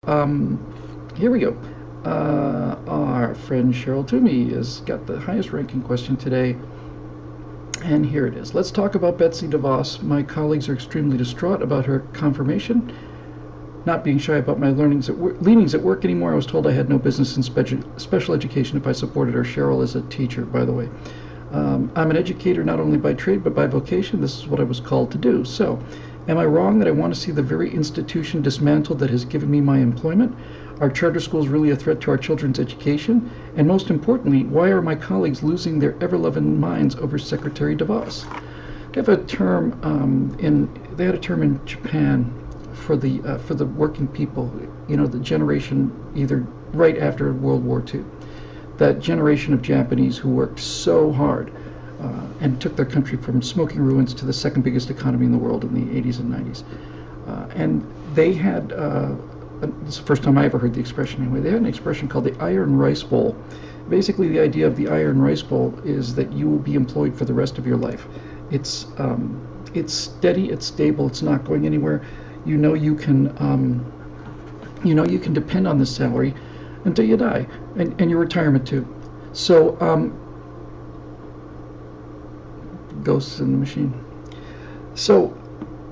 Here we go. Our friend Cheryl Toomey has got the highest ranking question today. And here it is. Let's talk about Betsy Davos. My colleagues are extremely distraught about her confirmation. Not being shy about my leanings at work anymore. I was told I had no business in special education if I supported her. Cheryl is a teacher, by the way. I'm an educator not only by trade but by vocation. This is what I was called to do. So, am I wrong that I want to see the very institution dismantled that has given me my employment? Are charter schools really a threat to our children's education? And most importantly, why are my colleagues losing their ever-loving minds over Secretary Davos? They have a term they had a term in Japan for the working people, the generation either right after World War II. That generation of Japanese who worked so hard and took their country from smoking ruins to the second biggest economy in the world in the 80s and 90s. And they had, this is the first time I ever heard the expression anyway, they had an expression called the iron rice bowl. Basically the idea of the iron rice bowl is that you will be employed for the rest of your life. It's steady, it's stable, it's not going anywhere. You can depend on this salary until you die, and your retirement too. So, ghosts in the machine. So,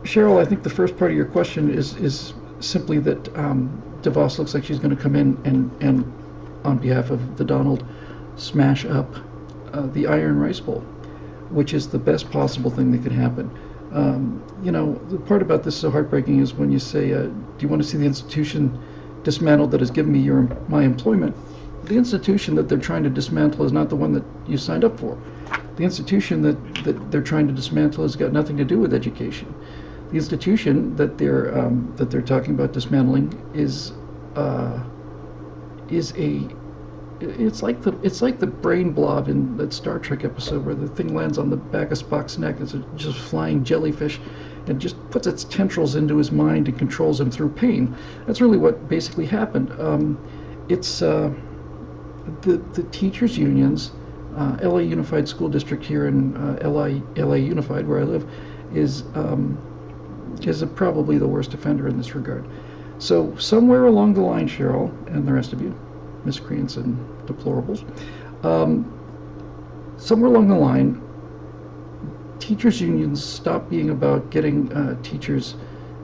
Cheryl, I think the first part of your question is simply that Davos looks like she's going to come in and on behalf of the Donald, smash up the iron rice bowl, which is the best possible thing that could happen. The part about this so heartbreaking is when you say, do you want to see the institution dismantled that has given me my employment? The institution that they're trying to dismantle is not the one that you signed up for. The institution that they're trying to dismantle has got nothing to do with education. The institution that they're talking about dismantling is it's like the brain blob in that Star Trek episode where the thing lands on the back of Spock's neck. It's just flying jellyfish and just puts its tendrils into his mind and controls him through pain. That's really what basically happened. It's the teachers' unions, LA Unified School District here in LA Unified, where I live, is probably the worst offender in this regard. So somewhere along the line, Cheryl, and the rest of you, miscreants and deplorables, somewhere along the line, teachers' unions stopped being about getting teachers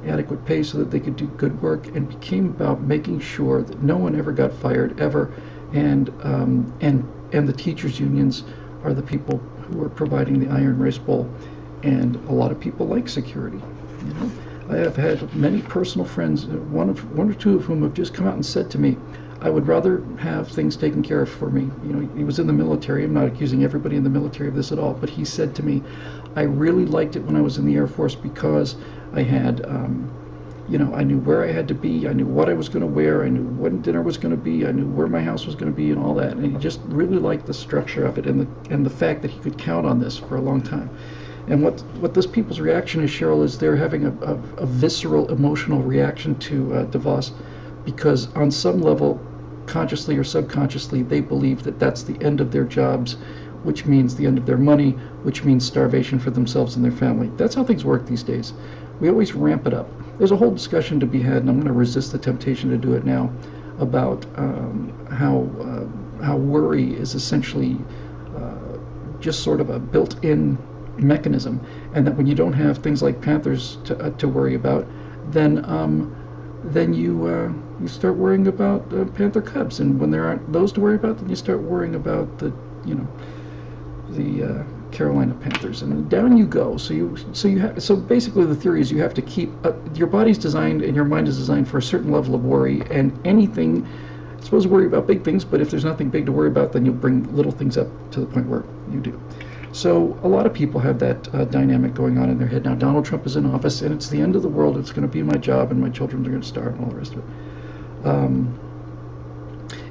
adequate pay so that they could do good work and became about making sure that no one ever got fired ever, and the teachers' unions are the people who are providing the iron rice bowl, and a lot of people like security. I have had many personal friends, one or two of whom have just come out and said to me, I would rather have things taken care of for me. He was in the military. I'm not accusing everybody in the military of this at all, but he said to me, I really liked it when I was in the Air Force because I had, I knew where I had to be, I knew what I was going to wear, I knew when dinner was going to be, I knew where my house was going to be and all that. And he just really liked the structure of it and the fact that he could count on this for a long time. And what this people's reaction is, Cheryl, is they're having a visceral, emotional reaction to DeVos because on some level, consciously or subconsciously, they believe that that's the end of their jobs, which means the end of their money, which means starvation for themselves and their family. That's how things work these days. We always ramp it up. There's a whole discussion to be had, and I'm going to resist the temptation to do it now, about how worry is essentially just sort of a built-in mechanism, and that when you don't have things like panthers to worry about, then you start worrying about panther cubs, and when there aren't those to worry about, then you start worrying about the Carolina Panthers, and down you go. So basically the theory is you have to keep your body's designed and your mind is designed for a certain level of worry, and anything, you're supposed to worry about big things, but if there's nothing big to worry about, then you'll bring little things up to the point where you do. So a lot of people have that dynamic going on in their head. Now Donald Trump is in office, and it's the end of the world. It's going to be my job, and my children are going to starve, and all the rest of it.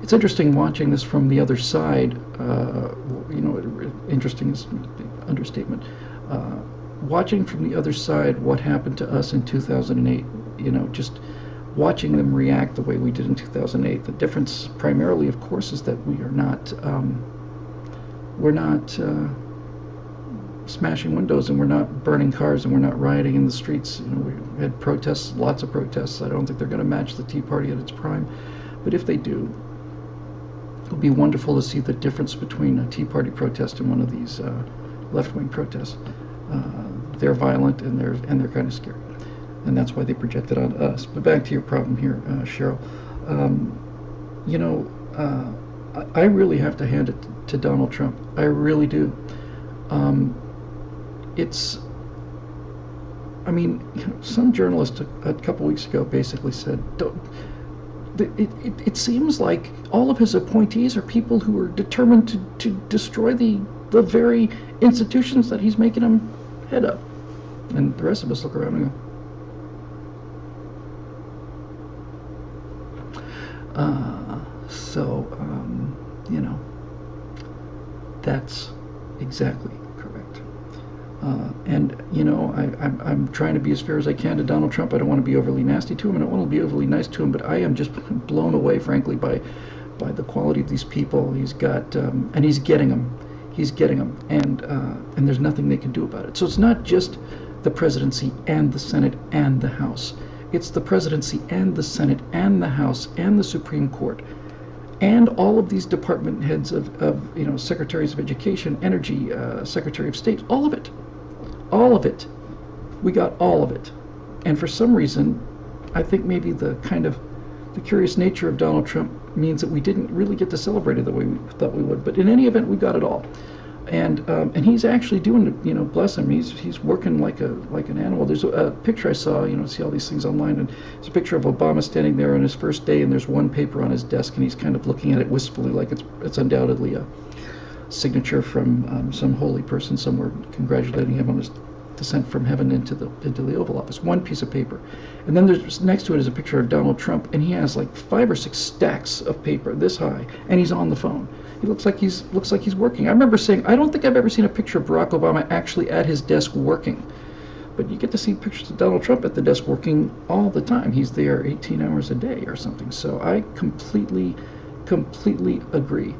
It's interesting watching this from the other side. Interesting is an understatement. Watching from the other side what happened to us in 2008. Just watching them react the way we did in 2008. The difference, primarily, of course, is that we're not smashing windows and we're not burning cars and we're not rioting in the streets. You know, we had protests, lots of protests. I don't think they're going to match the Tea Party at its prime, but if they do, it'll be wonderful to see the difference between a Tea Party protest and one of these left-wing protests. They're violent and they're kind of scary, and that's why they project it on us. But back to your problem here, Cheryl. You know, I really have to hand it to Donald Trump. I really do. I mean, some journalist a couple weeks ago basically said, it seems like all of his appointees are people who are determined to destroy the very institutions that he's making them head up. And the rest of us look around and go, you know, that's exactly correct. And, you know, I'm trying to be as fair as I can to Donald Trump. I don't want to be overly nasty to him. I don't want to be overly nice to him, but I am just blown away, frankly, by the quality of these people. He's got, and he's getting them. He's getting them, and there's nothing they can do about it. So it's not just the presidency and the Senate and the House. It's the presidency and the Senate and the House and the Supreme Court and all of these department heads of you know, secretaries of education, energy, secretary of state, all of it. All of it. We got all of it. And for some reason, I think maybe the curious nature of Donald Trump means that we didn't really get to celebrate it the way we thought we would. But in any event, we got it all. And he's actually doing it, you know, bless him. He's working like an animal. There's a picture I saw, you know, see all these things online, and it's a picture of Obama standing there on his first day, and there's one paper on his desk, and he's kind of looking at it wistfully, like it's undoubtedly a signature from some holy person somewhere congratulating him on his descent from heaven into the Oval Office. One piece of paper, and then there's next to it is a picture of Donald Trump, and he has like 5 or 6 stacks of paper this high, and he's on the phone. He looks like he's working. I remember saying, I don't think I've ever seen a picture of Barack Obama actually at his desk working, but you get to see pictures of Donald Trump at the desk working all the time. He's there 18 hours a day or something. So I completely agree.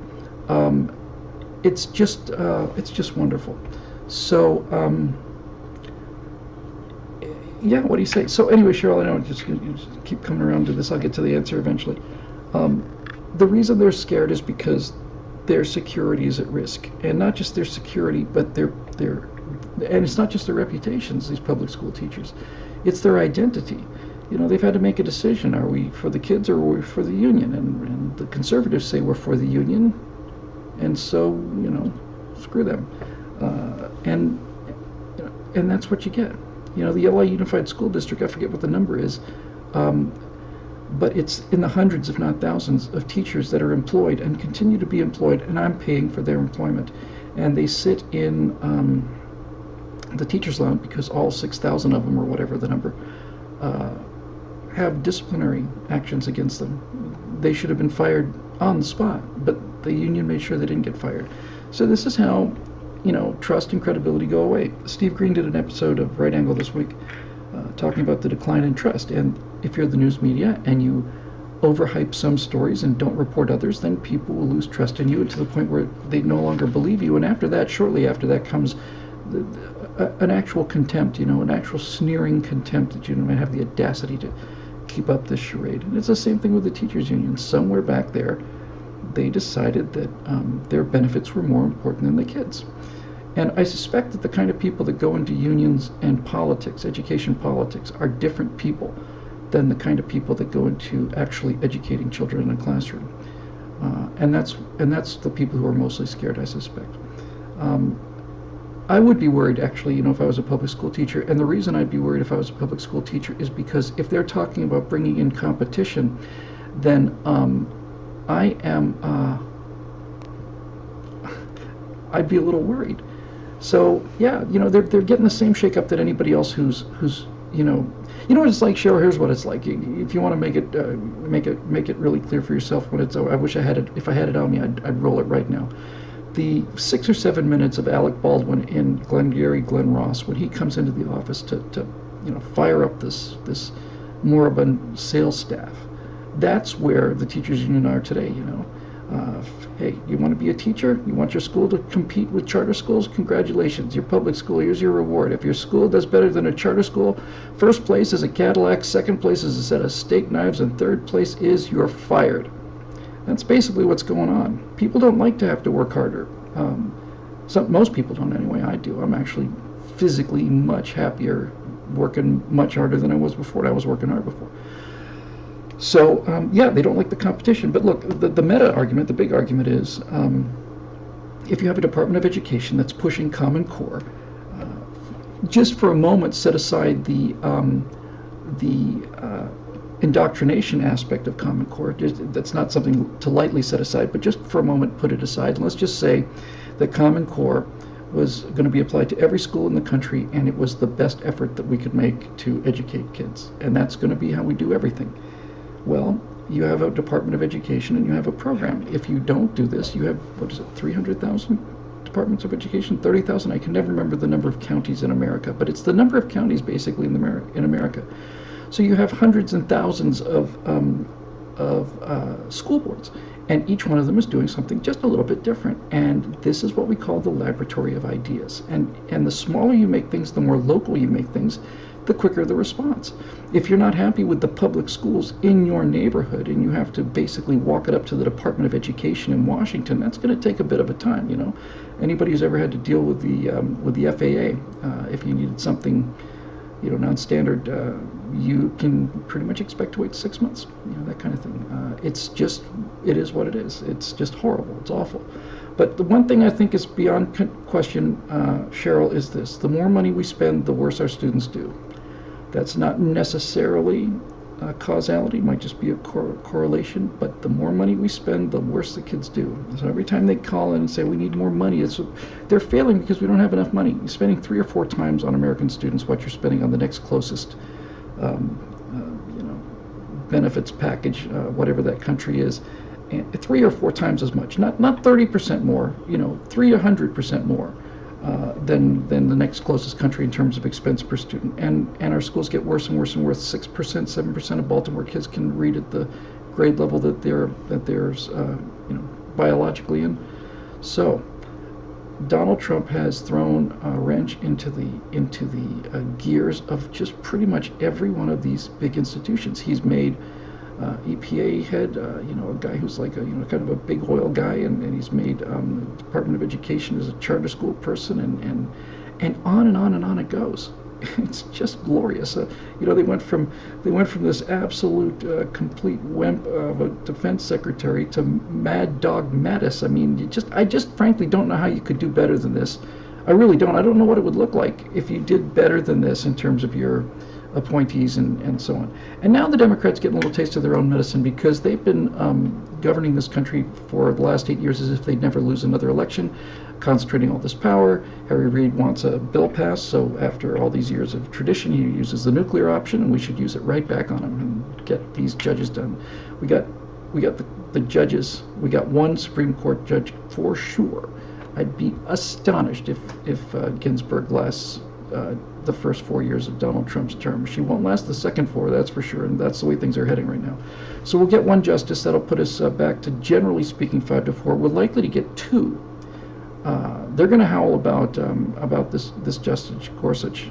It's just wonderful. So. Yeah, what do you say? So anyway, Cheryl, I know you just keep coming around to this. I'll get to the answer eventually. The reason they're scared is because their security is at risk, and not just their security, but and it's not just their reputations. These public school teachers, it's their identity. You know, they've had to make a decision: are we for the kids or are we for the union? And the conservatives say we're for the union, and so, you know, screw them. And that's what you get. You know, the LA Unified School District, I forget what the number is, but it's in the hundreds, if not thousands, of teachers that are employed and continue to be employed, and I'm paying for their employment. And they sit in the teachers' lounge because all 6,000 of them, or whatever the number, have disciplinary actions against them. They should have been fired on the spot, but the union made sure they didn't get fired. So this is how, you know, trust and credibility go away. Steve Green did an episode of Right Angle this week talking about the decline in trust. And if you're the news media and you overhype some stories and don't report others, then people will lose trust in you to the point where they no longer believe you. And after that, shortly after that, comes an actual contempt, you know, an actual sneering contempt that you don't have the audacity to keep up this charade. And it's the same thing with the teachers union. Somewhere back there, they decided that their benefits were more important than the kids. And I suspect that the kind of people that go into unions and politics, education politics, are different people than the kind of people that go into actually educating children in a classroom. And that's the people who are mostly scared, I suspect. I would be worried, actually, you know, if I was a public school teacher. And the reason I'd be worried if I was a public school teacher is because if they're talking about bringing in competition, then I'd be a little worried. So yeah, you know, they're getting the same shakeup that anybody else who's you know what it's like, Cheryl. Here's what it's like. If you want to make it really clear for yourself what it's. I wish I had it. If I had it on me, I'd roll it right now. The 6 or 7 minutes of Alec Baldwin in Glenn Ross when he comes into the office to you know, fire up this moribund sales staff. That's where the teachers union are today. You know, Hey, you want to be a teacher? You want your school to compete with charter schools? Congratulations, your public school, here's your reward. If your school does better than a charter school, first place is a Cadillac, second place is a set of steak knives, and third place is you're fired. That's basically what's going on. People don't like to have to work harder. Most people don't anyway. I do. I'm actually physically much happier working much harder than I was before, and I was working hard before. So, yeah, they don't like the competition. But look, the meta argument, the big argument is, if you have a Department of Education that's pushing Common Core, just for a moment set aside the indoctrination aspect of Common Core. That's not something to lightly set aside, but just for a moment put it aside. And let's just say that Common Core was going to be applied to every school in the country, and it was the best effort that we could make to educate kids. And that's going to be how we do everything. Well, you have a Department of Education and you have a program. If you don't do this, you have, 300,000 departments of education? 30,000? I can never remember the number of counties in America, but it's the number of counties basically in America. So you have hundreds and thousands of school boards, and each one of them is doing something just a little bit different. And this is what we call the laboratory of ideas. And the smaller you make things, the more local you make things, the quicker the response. If you're not happy with the public schools in your neighborhood and you have to basically walk it up to the Department of Education in Washington, that's going to take a bit of a time. You know, anybody who's ever had to deal with the FAA, if you needed something, you know, non-standard, you can pretty much expect to wait 6 months, you know, that kind of thing. It is what it is. It's just horrible. It's awful. But the one thing I think is beyond question, Cheryl, is this: the more money we spend, the worse our students do. That's not necessarily causality, it might just be a correlation, but the more money we spend, the worse the kids do. So every time they call in and say we need more money, they're failing because we don't have enough money. You're spending 3 or 4 times on American students what you're spending on the next closest benefits package, whatever that country is, and 3 or 4 times as much, not 30% more, 300% more than the next closest country in terms of expense per student. And our schools get worse and worse and worse. 6%, 7% of Baltimore kids can read at the grade level that they're biologically in. So Donald Trump has thrown a wrench into the gears of just pretty much every one of these big institutions. He's made EPA head, a guy who's like kind of a big oil guy, and he's made Department of Education as a charter school person, and on and on and on it goes. It's just glorious. They went from this absolute complete wimp of a defense secretary to Mad Dog Mattis. I mean, I just frankly don't know how you could do better than this. I really don't. I don't know what it would look like if you did better than this in terms of your appointees and so on. And now the Democrats get a little taste of their own medicine because they've been governing this country for the last 8 years as if they'd never lose another election, concentrating all this power. Harry Reid wants a bill passed, so after all these years of tradition, he uses the nuclear option, and we should use it right back on him and get these judges done. We got the judges. We got one Supreme Court judge for sure. I'd be astonished if Ginsburg lasts the first 4 years of Donald Trump's term. She won't last the second 4, that's for sure, and that's the way things are heading right now. So we'll get one justice. That'll put us back to, generally speaking, 5 to 4. We're likely to get 2. They're going to howl about this Justice Gorsuch,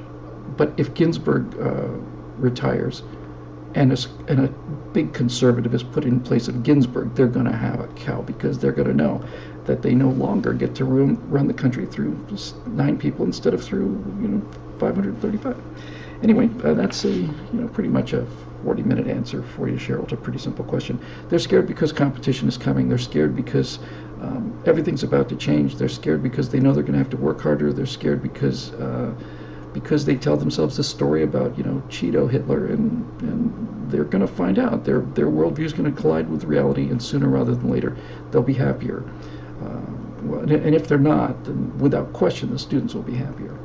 but if Ginsburg retires and a big conservative is put in place of Ginsburg, they're going to have a cow, because they're going to know that they no longer get to run the country through just 9 people instead of through 535. Anyway, that's pretty much a 40-minute answer for you, Cheryl. It's a pretty simple question. They're scared because competition is coming. They're scared because everything's about to change. They're scared because they know they're going to have to work harder. They're scared because they tell themselves this story about Cheeto Hitler, and they're going to find out their worldview is going to collide with reality, and sooner rather than later they'll be happier. And if they're not, then without question the students will be happier.